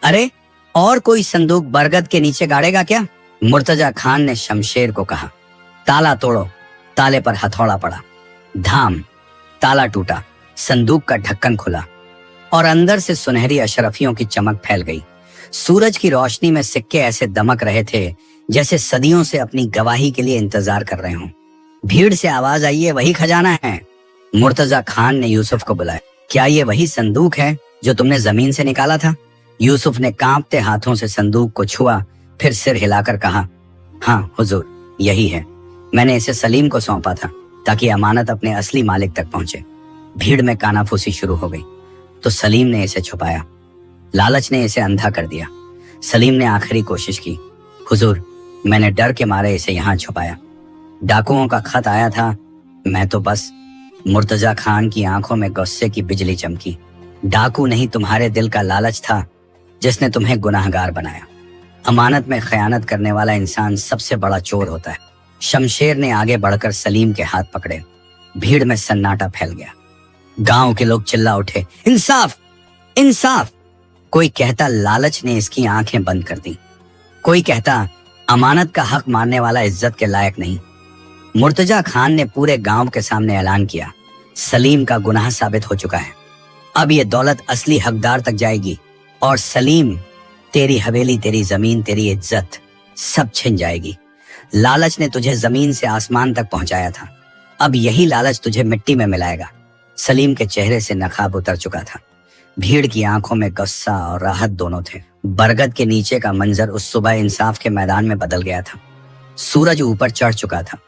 अरे, और कोई संदूक बरगद के नीचे गाड़ेगा क्या? मुर्तजा खान ने शमशेर को कहा। ताला तोड़ो। ताले पर हथौड़ा पड़ा। धाम, ताला टूटा, संदूक का ढक्कन खुला और अंदर से सुनहरी अशरफियों की चमक फैल गई। सूरज की रोशनी में सिक्के ऐसे दमक रहे थे जैसे सदियों से अपनी गवाही के लिए इंतजार कर रहे हों। भीड़ से आवाज आई है, वही खजाना है। मुर्तजा खान ने यूसुफ को बुलाया। क्या ये वही संदूक है जो तुमने जमीन से निकाला था? यूसुफ ने कांपते हाथों से संदूक को छुआ, फिर सिर हिलाकर कहा, हाँ हुजूर, यही है। मैंने इसे सलीम को सौंपा था ताकि अमानत अपने असली मालिक तक पहुंचे। भीड़ में कानाफूसी शुरू हो गई। तो सलीम ने इसे छुपाया। लालच ने इसे अंधा कर दिया। सलीम ने आखिरी कोशिश की। हुजूर, मैंने डर के मारे इसे यहाँ छुपाया। डाकुओं का खत आया था, मैं तो बस। मुर्तजा खान की आंखों में गुस्से की बिजली चमकी। डाकू नहीं, तुम्हारे दिल का लालच था जिसने तुम्हें गुनाहगार बनाया। अमानत में खयानत करने वाला इंसान सबसे बड़ा चोर होता है। शमशेर ने आगे बढ़कर सलीम के हाथ पकड़े। भीड़ में सन्नाटा फैल गया। गांव के लोग चिल्ला उठे, इंसाफ, इंसाफ। कोई कहता लालच ने इसकी आंखें बंद कर दी। कोई कहता अमानत का हक मानने वाला इज्जत के लायक नहीं। मुर्तजा खान ने पूरे गांव के सामने ऐलान किया, सलीम का गुनाह साबित हो चुका है। अब ये दौलत असली हकदार तक जाएगी और सलीम, तेरी हवेली, तेरी जमीन, तेरी इज्जत सब छिन जाएगी। लालच ने तुझे जमीन से आसमान तक पहुंचाया था, अब यही लालच तुझे मिट्टी में मिलाएगा। सलीम के चेहरे से नकाब उतर चुका था। भीड़ की आंखों में गुस्सा और राहत दोनों थे। बरगद के नीचे का मंजर उस सुबह इंसाफ के मैदान में बदल गया था। सूरज ऊपर चढ़ चुका था,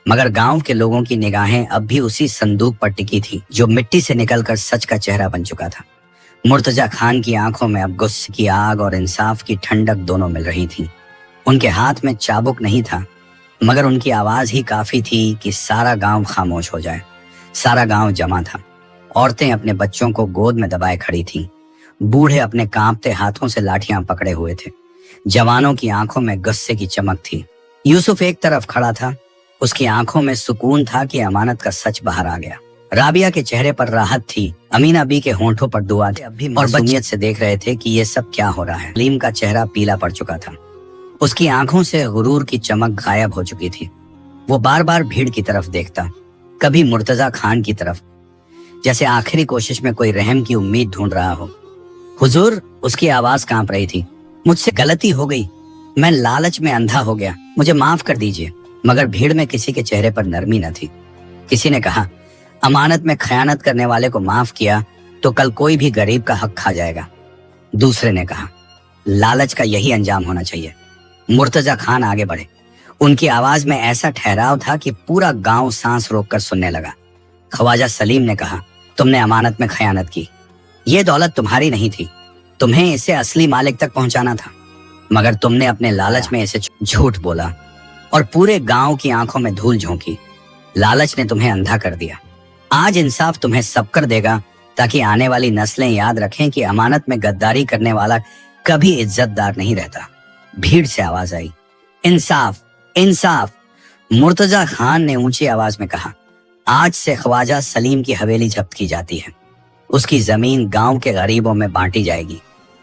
मगर गांव के लोगों की निगाहें अब भी उसी संदूक पर टिकी थी जो मिट्टी से निकलकर सच का चेहरा बन चुका था। मुर्तजा खान की आंखों में अब गुस्से की आग और इंसाफ की ठंडक दोनों मिल रही थी। उनके हाथ में चाबुक नहीं था, मगर उनकी आवाज ही काफी थी कि सारा गांव खामोश हो जाए। सारा गांव जमा था। औरतें अपने बच्चों को गोद में दबाए खड़ी थीं। बूढ़े अपने कांपते हाथों से लाठियां पकड़े हुए थे। जवानों की आंखों में गुस्से की चमक थी। यूसुफ एक तरफ खड़ा था। उसकी आंखों में सुकून था कि अमानत का सच बाहर आ गया। राबिया के चेहरे पर राहत थी। अमीना बी के होंठों पर दुआ थी। अभी मासूमियत से देख रहे थे कि ये सब क्या हो रहा है। सलीम का चेहरा पीला पड़ चुका था। उसकी आंखों से गुरूर की चमक गायब हो चुकी थी। वो बार बार भीड़ की तरफ देखता, कभी मुर्तजा खान की तरफ, जैसे आखिरी कोशिश में कोई रहम की उम्मीद ढूंढ रहा हो। हुजूर, उसकी आवाज कांप रही थी, मुझसे गलती हो गई, मैं लालच में अंधा हो गया, मुझे माफ कर दीजिए। मगर भीड़ में किसी के चेहरे पर नरमी न थी। किसी ने कहा, अमानत में खयानत करने वाले को माफ किया तो कल कोई भी गरीब का हक खा जाएगा। दूसरे ने कहा, लालच का यही अंजाम होना चाहिए। मुर्तजा खान आगे बढ़े। उनकी आवाज में ऐसा ठहराव था कि पूरा गांव सांस रोककर सुनने लगा। ख्वाजा सलीम ने कहा, तुमने अमानत में खयानत की। ये दौलत तुम्हारी नहीं थी, तुम्हें इसे असली मालिक तक पहुंचाना था, मगर तुमने अपने लालच में इसे झूठ बोला और पूरे गांव की आंखों में धूल झोंकी। लालच ने तुम्हें अंधा कर दिया। आज इंसाफ तुम्हें सब कर देगा ताकि आने वाली नस्लें याद रखें कि अमानत में गद्दारी करने वाला कभी इज्जतदार नहीं रहता। भीड़ से आवाज आई, इंसाफ, इंसाफ। मुर्तजा खान ने ऊंची आवाज में कहा, आज से ख्वाजा सलीम की हवेली जब्त की जाती है। उसकी जमीन गांव के गरीबों में बांटी जाएगी।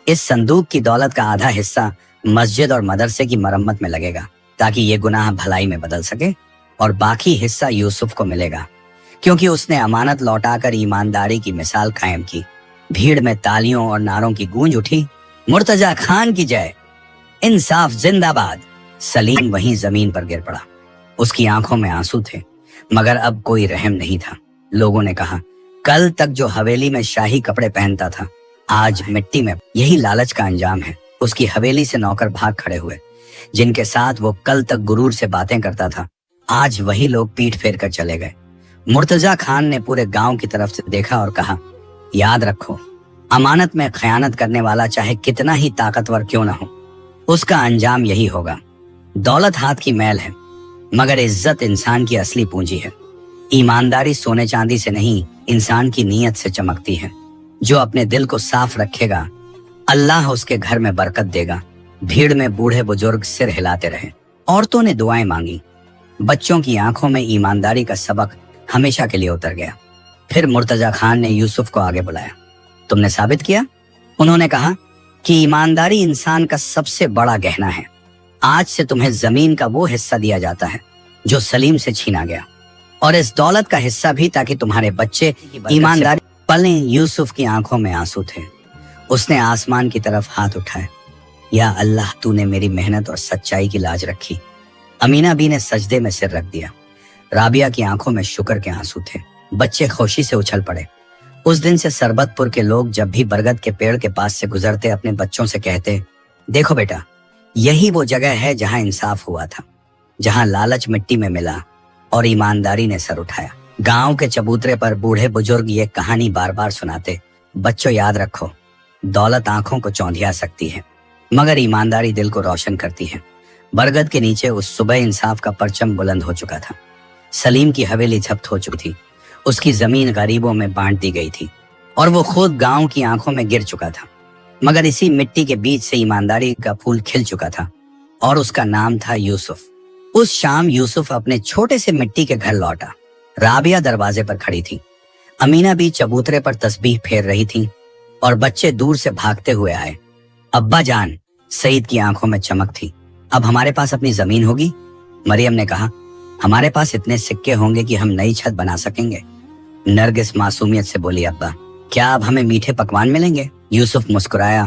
इस संदूक की दौलत का आधा हिस्सा मस्जिद और मदरसे की मरम्मत में लगेगा ताकि ये गुनाह भलाई में बदल सके, और बाकी हिस्सा यूसुफ को मिलेगा क्योंकि उसने अमानत लौटाकर ईमानदारी की मिसाल कायम की। भीड़ में तालियों और नारों की गूंज उठी। मुर्तजा खान की जय, इंसाफ जिंदाबाद। सलीम वहीं जमीन पर गिर पड़ा। उसकी आंखों में आंसू थे, मगर अब कोई रहम नहीं था। लोगों ने कहा, कल तक जो हवेली में शाही कपड़े पहनता था, आज मिट्टी में। यही लालच का अंजाम है। उसकी हवेली से नौकर भाग खड़े हुए। जिनके साथ वो कल तक गुरूर से बातें करता था, आज वही लोग पीठ फेर कर चले गए। मुर्तजा खान ने पूरे गांव की तरफ से देखा और कहा, याद रखो, अमानत में खयानत करने वाला चाहे कितना ही ताकतवर क्यों न हो, उसका अंजाम यही होगा। दौलत हाथ की मैल है, मगर इज्जत इंसान की असली पूंजी है। ईमानदारी सोने चांदी से नहीं, इंसान की नीयत से चमकती है। जो अपने दिल को साफ रखेगा, अल्लाह उसके घर में बरकत देगा। भीड़ में बूढ़े बुजुर्ग सिर हिलाते रहे। औरतों ने दुआएं मांगी। बच्चों की आंखों में ईमानदारी का सबक हमेशा के लिए उतर गया। फिर मुर्तजा खान ने यूसुफ को आगे बुलाया। तुमने साबित किया? उन्होंने कहा कि ईमानदारी इंसान का सबसे बड़ा गहना है। आज से तुम्हें जमीन का वो हिस्सा दिया जाता है जो सलीम से छीना गया, और इस दौलत का हिस्सा भी ताकि तुम्हारे बच्चे ईमानदारी पलें। यूसुफ की आंखों में आंसू थे। उसने आसमान की तरफ हाथ उठाए। या अल्लाह, तूने मेरी मेहनत और सच्चाई की लाज रखी। अमीना बी ने सजदे में सिर रख दिया। राबिया की आंखों में शुक्र के आंसू थे। बच्चे खुशी से उछल पड़े। उस दिन से सरबतपुर के लोग जब भी बरगद के पेड़ के पास से गुजरते अपने बच्चों से कहते, देखो बेटा, यही वो जगह है जहां इंसाफ हुआ था, जहां लालच मिट्टी में मिला और ईमानदारी ने सर उठाया। गांव के चबूतरे पर बूढ़े बुजुर्ग ये कहानी बार बार सुनाते, बच्चों याद रखो, दौलत आंखों को चौंधिया सकती है मगर ईमानदारी दिल को रोशन करती है। बरगद के नीचे उस सुबह इंसाफ का परचम बुलंद हो चुका था। सलीम की हवेली जब्त हो चुकी थी। उसकी जमीन गरीबों में बांट दी गई थी और वो खुद गांव की आंखों में गिर चुका था। मगर इसी मिट्टी के बीच से ईमानदारी का फूल खिल चुका था और उसका नाम था यूसुफ। उस शाम यूसुफ अपने छोटे से मिट्टी के घर लौटा। राबिया दरवाजे पर खड़ी थी। अमीना भी चबूतरे पर तस्बीह फेर रही थी और बच्चे दूर से भागते हुए आए। अब्बा जान, सईद की आंखों में चमक थी। अब हमारे पास अपनी जमीन होगी? मरियम ने कहा, हमारे पास इतने सिक्के होंगे कि हम नई छत बना सकेंगे। नरगिस मासूमियत से बोली, अब्बा, क्या अब हमें मीठे पकवान मिलेंगे? यूसुफ मुस्कुराया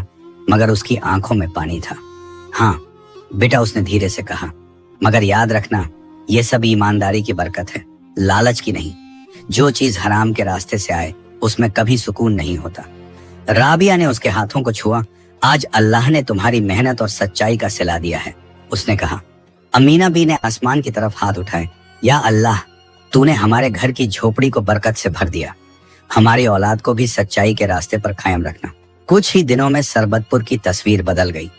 मगर उसकी आंखों में पानी था। हाँ बेटा, उसने धीरे से कहा, मगर याद रखना, ये सब ईमानदारी की बरकत है, लालच की नहीं। जो चीज हराम के रास्ते से आए उसमें कभी सुकून नहीं होता। राबिया ने उसके हाथों को छुआ। आज अल्लाह ने तुम्हारी मेहनत और सच्चाई का सिला दिया है, उसने कहा। अमीना बी ने आसमान की तरफ हाथ उठाए। या अल्लाह, तूने हमारे घर की झोपड़ी को बरकत से भर दिया। हमारी औलाद को भी सच्चाई के रास्ते पर कायम रखना। कुछ ही दिनों में सरबतपुर की तस्वीर बदल गई।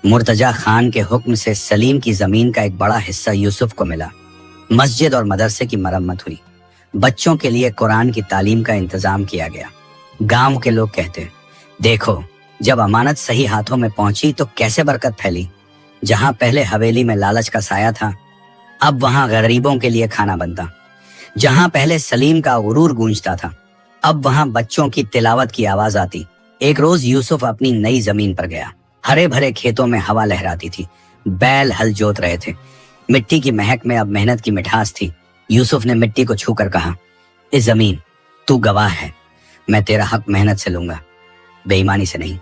मुर्तजा खान के हुक्म से सलीम की जमीन का एक बड़ा हिस्सा यूसुफ को मिला। मस्जिद और मदरसे की मरम्मत हुई। बच्चों के लिए कुरान की तालीम का इंतजाम किया गया। गांव के लोग कहते, देखो, जब अमानत सही हाथों में पहुंची तो कैसे बरकत फैली। जहां पहले हवेली में लालच का साया था, अब वहां गरीबों के लिए खाना बनता। जहां पहले सलीम का गुरूर गूंजता था, अब वहां बच्चों की तिलावत की आवाज आती। एक रोज यूसुफ अपनी नई जमीन पर गया। हरे भरे खेतों में हवा लहराती थी। बैल हल जोत रहे थे। मिट्टी की महक में अब मेहनत की मिठास थी। यूसुफ ने मिट्टी को छूकर कहा, इस जमीन, तू गवाह है, मैं तेरा हक मेहनत से लूंगा, बेईमानी से नहीं।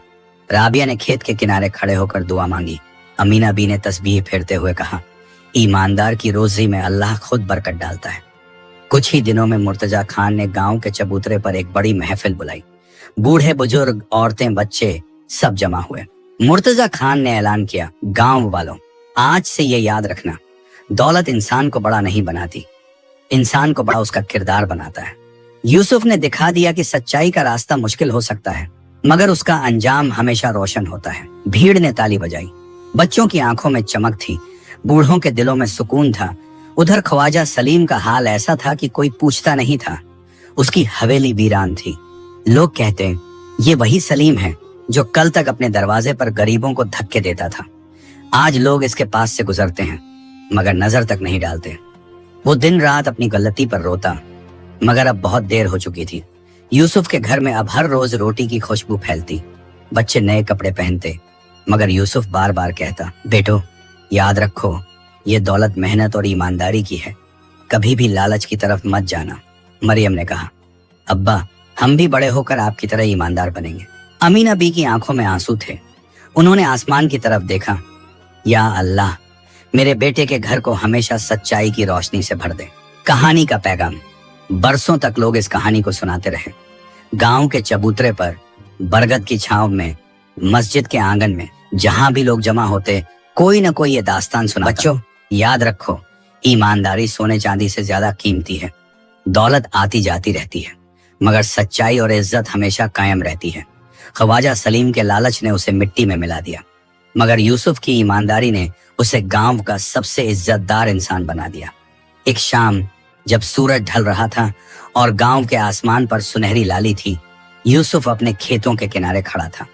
राबिया ने खेत के किनारे खड़े होकर दुआ मांगी। अमीना बी ने तस्बीह फेरते हुए कहा, ईमानदार की रोजी में अल्लाह खुद बरकत डालता है। कुछ ही दिनों में मुर्तजा खान ने गांव के चबूतरे पर एक बड़ी महफिल बुलाई। बूढ़े बुजुर्ग, औरतें, बच्चे सब जमा हुए। मुर्तजा खान ने ऐलान किया, गांव वालों, आज से ये याद रखना, दौलत इंसान को बड़ा नहीं बनाती, इंसान को बड़ा उसका किरदार बनाता है। यूसुफ ने दिखा दिया कि सच्चाई का रास्ता मुश्किल हो सकता है मगर उसका अंजाम हमेशा रोशन होता है। भीड़ ने ताली बजाई। बच्चों की आंखों में चमक थी, बूढ़ों के दिलों में सुकून था। उधर ख्वाजा सलीम का हाल ऐसा था कि कोई पूछता नहीं था। उसकी हवेली वीरान थी। लोग कहते, ये वही सलीम है जो कल तक अपने दरवाजे पर गरीबों को धक्के देता था। आज लोग इसके पास से गुजरते हैं मगर नजर तक नहीं डालते। वो दिन रात अपनी गलती पर रोता मगर अब बहुत देर हो चुकी थी। यूसुफ के घर में अब हर रोज रोटी की खुशबू फैलती। बच्चे नए कपड़े पहनते मगर यूसुफ बार बार कहता, बेटो याद रखो, ये दौलत मेहनत और ईमानदारी की है, कभी भी लालच की तरफ मत जाना। मरियम ने कहा, अब्बा, हम भी बड़े होकर आपकी तरह ईमानदार बनेंगे। अमीना बी की आंखों में आंसू थे। उन्होंने आसमान की तरफ देखा। या अल्लाह, मेरे बेटे के घर को हमेशा सच्चाई की रोशनी से भर दे। कहानी का पैगाम। बरसों तक लोग इस कहानी को सुनाते रहे। गांव के चबूतरे पर, बरगद की छांव में, मस्जिद के आंगन में, जहां भी लोग जमा होते, कोई न कोई ये दास्तान सुनाता। बच्चों याद रखो, ईमानदारी सोने चांदी से ज्यादा कीमती है। दौलत आती जाती रहती है मगर सच्चाई और इज्जत हमेशा कायम रहती है। ख्वाजा सलीम के लालच ने उसे मिट्टी में मिला दिया मगर यूसुफ की ईमानदारी ने उसे गांव का सबसे इज्जतदार इंसान बना दिया। एक शाम जब सूरज ढल रहा था और गांव के आसमान पर सुनहरी लाली थी, यूसुफ अपने खेतों के किनारे खड़ा था।